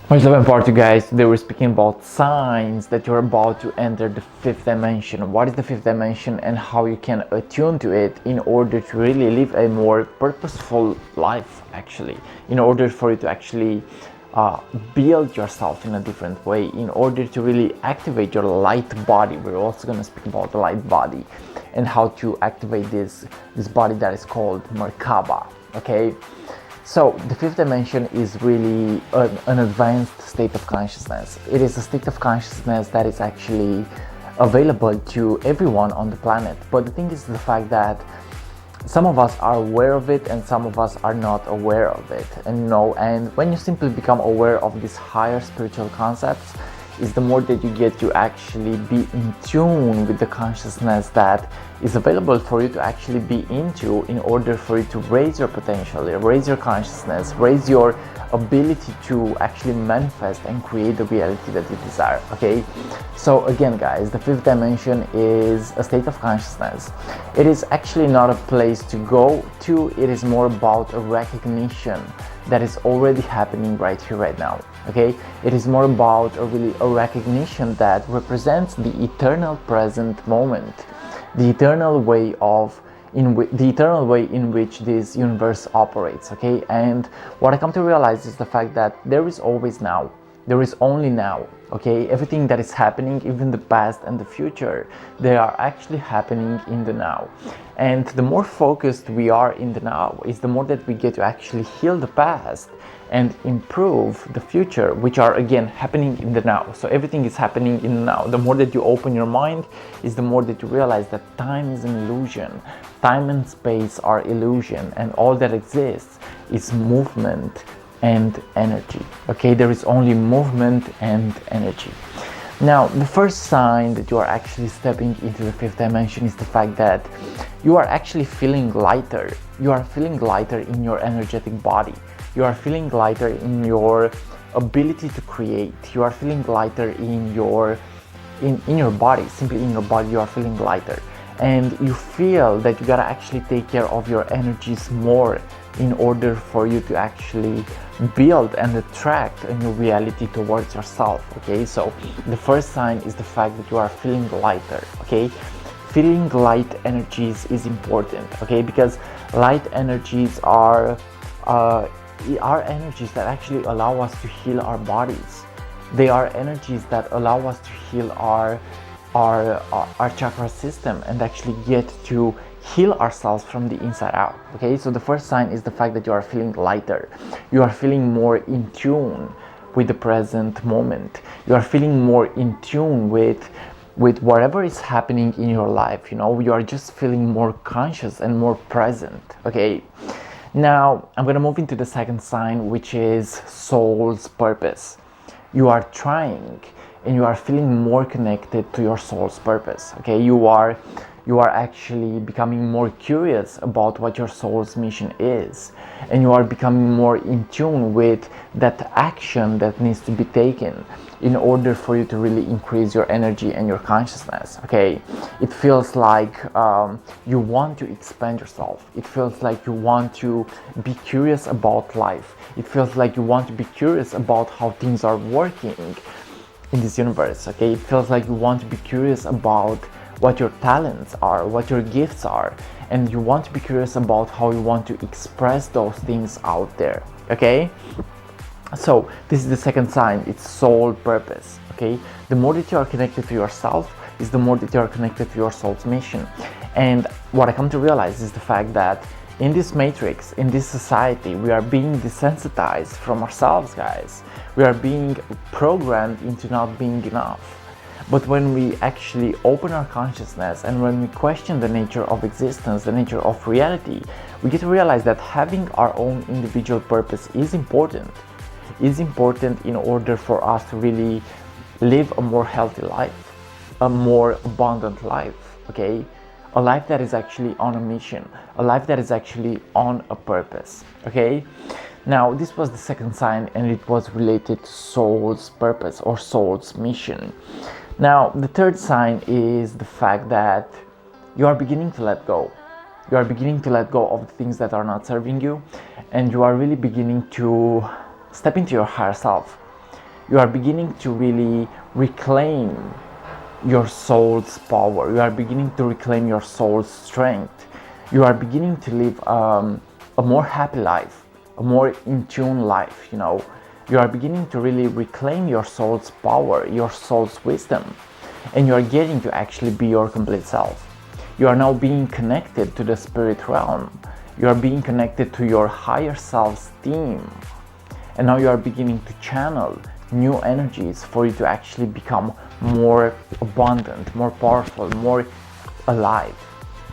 What's up, part you guys? Today we're speaking about signs that you're about to enter the fifth dimension. What is the fifth dimension and how you can attune to it in order to really live a more purposeful life, actually, in order for you to actually build yourself in a different way, in order to really activate your light body. We're also going to speak about the light body and how to activate this body that is called Merkaba. Okay. So the fifth dimension is really an advanced state of consciousness. It is a state of consciousness that is actually available to everyone on the planet. But the thing is the fact that some of us are aware of it and some of us are not aware of it. And when you simply become aware of these higher spiritual concepts, is the more that you get to actually be in tune with the consciousness that is available for you to actually be into, in order for you to raise your potential, raise your consciousness, raise your ability to actually manifest and create the reality that you desire. Okay, so again guys, the fifth dimension is a state of consciousness. It is actually not a place to go to, it is more about a recognition that is already happening right here, right now. Okay, it is more about a recognition that represents the eternal present moment, the eternal way in which this universe operates. Okay, and what I come to realize is the fact that there is always now. There is only now. Okay, everything that is happening, even the past and the future, they are actually happening in the now. And the more focused we are in the now, is the more that we get to actually heal the past and improve the future, which are again happening in the now. So everything is happening in the now. The more that you open your mind, is the more that you realize that time is an illusion. Time and space are illusion, and all that exists is movement and energy. Okay, there is only movement and energy. Now, the first sign that you are actually stepping into the fifth dimension is the fact that you are actually feeling lighter. You are feeling lighter in your energetic body. You are feeling lighter in your ability to create. You are feeling lighter in your body. Simply in your body, you are feeling lighter. And you feel that you gotta actually take care of your energies more in order for you to actually build and attract a new reality towards yourself. Okay, so the first sign is the fact that you are feeling lighter. Okay, feeling light energies is important. Okay, because light energies are energies that actually allow us to heal our bodies. They are energies that allow us to heal our chakra system and actually get to heal ourselves from the inside out. Okay, so the first sign is the fact that you are feeling lighter. You are feeling more in tune with the present moment. You are feeling more in tune with whatever is happening in your life. You know, you are just feeling more conscious and more present. Okay, now I'm gonna move into the second sign, which is soul's purpose. You are trying and you are feeling more connected to your soul's purpose. Okay, you are actually becoming more curious about what your soul's mission is, and you are becoming more in tune with that action that needs to be taken in order for you to really increase your energy and your consciousness. Okay, it feels like you want to expand yourself. It feels like you want to be curious about life. It feels like you want to be curious about how things are working in this universe. Okay, it feels like you want to be curious about what your talents are, what your gifts are, and you want to be curious about how you want to express those things out there. Okay, so this is the second sign. It's soul purpose. Okay, the more that you are connected to yourself is the more that you are connected to your soul's mission. And what I come to realize is the fact that in this matrix, in this society, we are being desensitized from ourselves, guys. We are being programmed into not being enough. But when we actually open our consciousness and when we question the nature of existence, the nature of reality, we get to realize that having our own individual purpose is important. Is important in order for us to really live a more healthy life, a more abundant life. Okay, a life that is actually on a mission, a life that is actually on a purpose. Okay, now this was the second sign, and it was related to soul's purpose or soul's mission. Now the third sign is the fact that you are beginning to let go. You are beginning to let go of the things that are not serving you, and you are really beginning to step into your higher self. You are beginning to really reclaim your soul's power. You are beginning to reclaim your soul's strength. You are beginning to live a more happy life, a more in tune life, you know. You are beginning to really reclaim your soul's power, your soul's wisdom, and you are getting to actually be your complete self. You are now being connected to the spirit realm. You are being connected to your higher self's team. And now you are beginning to channel new energies for you to actually become more abundant, more powerful, more alive,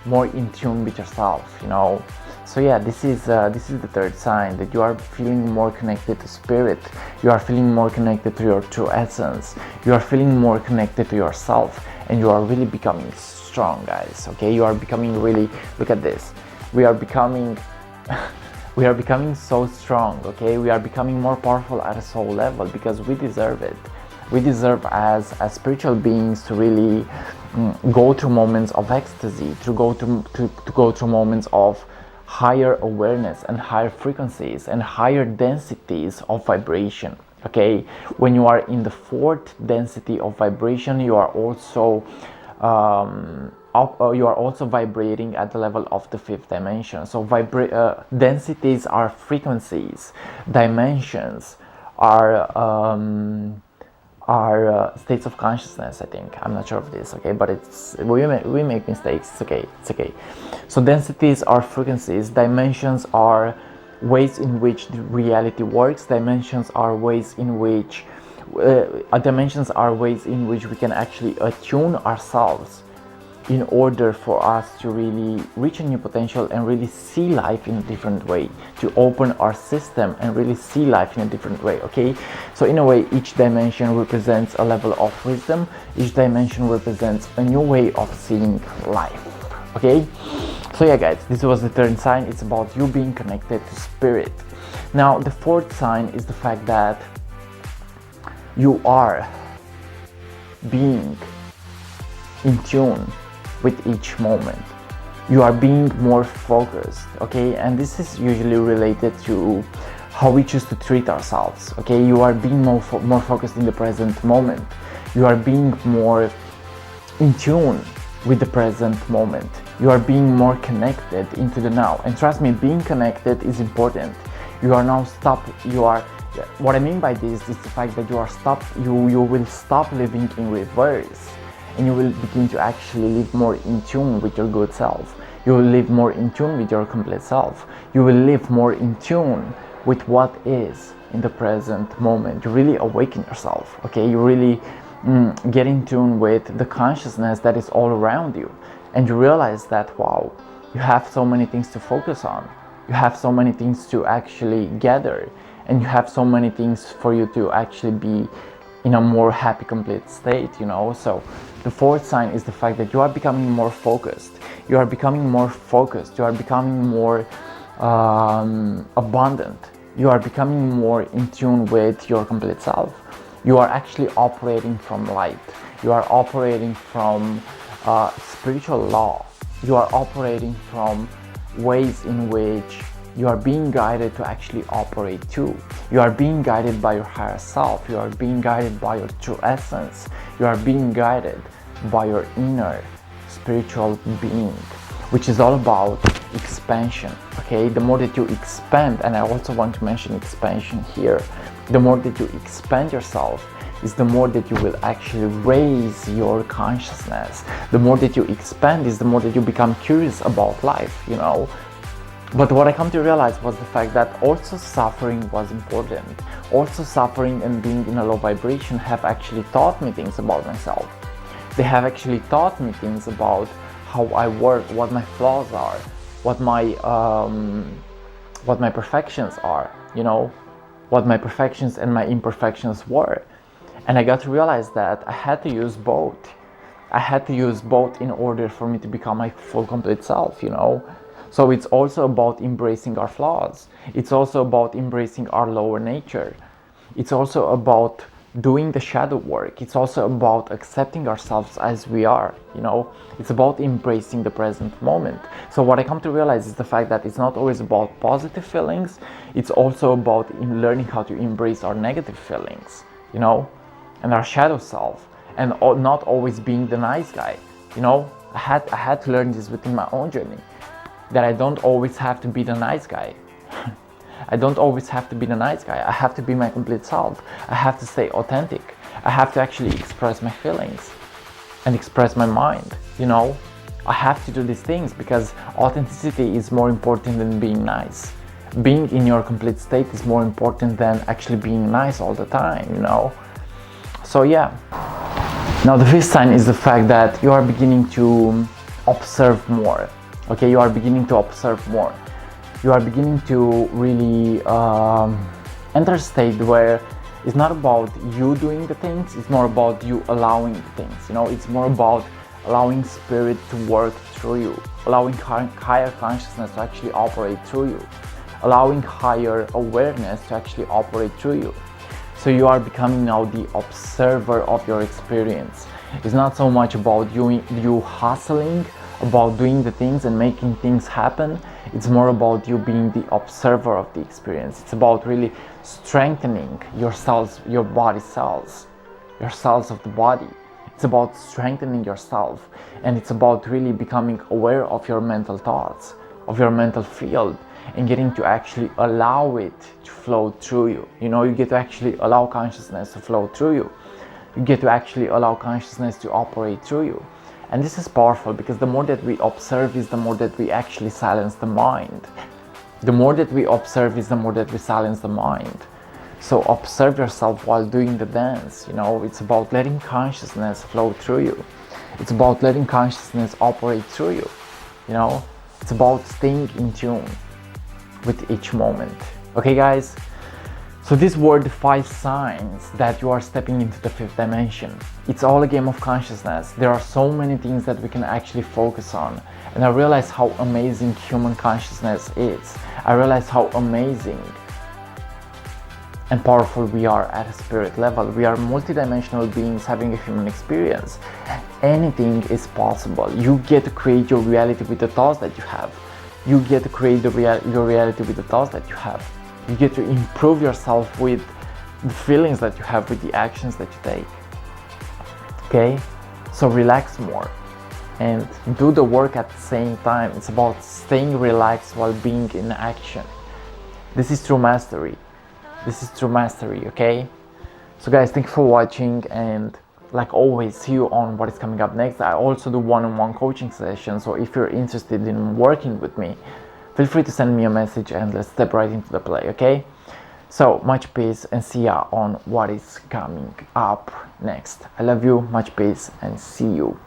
more in tune with yourself, you know. So yeah, this is the third sign, that you are feeling more connected to spirit. You are feeling more connected to your true essence. You are feeling more connected to yourself, and you are really becoming strong, guys. Okay, you are becoming really, look at this, we are becoming we are becoming so strong. Okay, we are becoming more powerful at a soul level, because we deserve it. We deserve as spiritual beings to really go through moments of ecstasy, to go through moments of higher awareness and higher frequencies and higher densities of vibration. Okay, when you are in the fourth density of vibration, you are also you are also vibrating at the level of the fifth dimension. So densities are frequencies, dimensions are states of consciousness, I think. I'm not sure of this, okay, but we make mistakes, it's okay. So densities are frequencies, dimensions are ways in which the reality works, dimensions are ways in which we can actually attune ourselves in order for us to really reach a new potential and really see life in a different way, to open our system and really see life in a different way. Okay, so in a way, each dimension represents a level of wisdom. Each dimension represents a new way of seeing life. Okay, so yeah, guys, this was the third sign. It's about you being connected to spirit. Now the fourth sign is the fact that you are being in tune with each moment. You are being more focused, okay, and this is usually related to how we choose to treat ourselves. Okay, you are being more focused in the present moment. You are being more in tune with the present moment. You are being more connected into the now, and trust me, being connected is important. You are now what I mean by this is the fact that you will stop living in reverse, and you will begin to actually live more in tune with your good self. You will live more in tune with your complete self. You will live more in tune with what is in the present moment. You really awaken yourself, okay? You really get in tune with the consciousness that is all around you, and you realize that, wow, you have so many things to focus on. You have so many things to actually gather, and you have so many things for you to actually be in a more happy, complete state, you know. So the fourth sign is the fact that you are becoming more focused. You are becoming more focused. You are becoming more abundant. You are becoming more in tune with your complete self. You are actually operating from light. You are operating from spiritual law. You are operating from ways in which you are being guided to actually operate too. You are being guided by your higher self. You are being guided by your true essence. You are being guided by your inner spiritual being, which is all about expansion. Okay, the more that you expand, and I also want to mention expansion here, the more that you expand yourself is the more that you will actually raise your consciousness. The more that you expand is the more that you become curious about life, you know. But what I come to realize was the fact that also suffering was important. Also suffering and being in a low vibration have actually taught me things about myself. They have actually taught me things about how I work, what my flaws are, what my perfections are, you know, what my perfections and my imperfections were. And I got to realize that I had to use both. I had to use both in order for me to become my full, complete self, you know. So it's also about embracing our flaws. It's also about embracing our lower nature. It's also about doing the shadow work. It's also about accepting ourselves as we are, you know. It's about embracing the present moment. So what I come to realize is the fact that it's not always about positive feelings. It's also about learning how to embrace our negative feelings, you know, and our shadow self, and not always being the nice guy, you know. I had to learn this within my own journey, that I don't always have to be the nice guy. I don't always have to be the nice guy. I have to be my complete self. I have to stay authentic. I have to actually express my feelings and express my mind, you know. I have to do these things because authenticity is more important than being nice. Being in your complete state is more important than actually being nice all the time, you know. So yeah. Now the fifth sign is the fact that you are beginning to observe more. Okay, you are beginning to observe more. You are beginning to really enter a state where it's not about you doing the things, it's more about you allowing the things, you know. It's more about allowing spirit to work through you, allowing higher consciousness to actually operate through you, allowing higher awareness to actually operate through you. So you are becoming now the observer of your experience. It's not so much about you hustling, about doing the things and making things happen. It's more about you being the observer of the experience. It's about really strengthening your cells, your body cells, your cells of the body. It's about strengthening yourself, and it's about really becoming aware of your mental thoughts, of your mental field, and getting to actually allow it to flow through you. You know, you get to actually allow consciousness to flow through you. You get to actually allow consciousness to operate through you. And this is powerful because the more that we observe is the more that we actually silence the mind. The more that we observe is the more that we silence the mind. So observe yourself while doing the dance, you know. It's about letting consciousness flow through you. It's about letting consciousness operate through you, you know. It's about staying in tune with each moment. Okay guys, so these were the 5 signs that you are stepping into the 5th dimension. It's all a game of consciousness. There are so many things that we can actually focus on, and I realize how amazing human consciousness is. I realize how amazing and powerful we are at a spirit level. We are multidimensional beings having a human experience. Anything is possible. You get to create your reality with the thoughts that you have. You get to create your reality with the thoughts that you have. You get to improve yourself with the feelings that you have, with the actions that you take. Okay? So relax more and do the work at the same time. It's about staying relaxed while being in action. This is true mastery. This is true mastery, okay? So guys, thank you for watching, and like always, see you on what is coming up next. I also do one-on-one coaching sessions, so if you're interested in working with me, feel free to send me a message and let's step right into the play, okay? So much peace, and see ya on what is coming up next. I love you, much peace, and see you.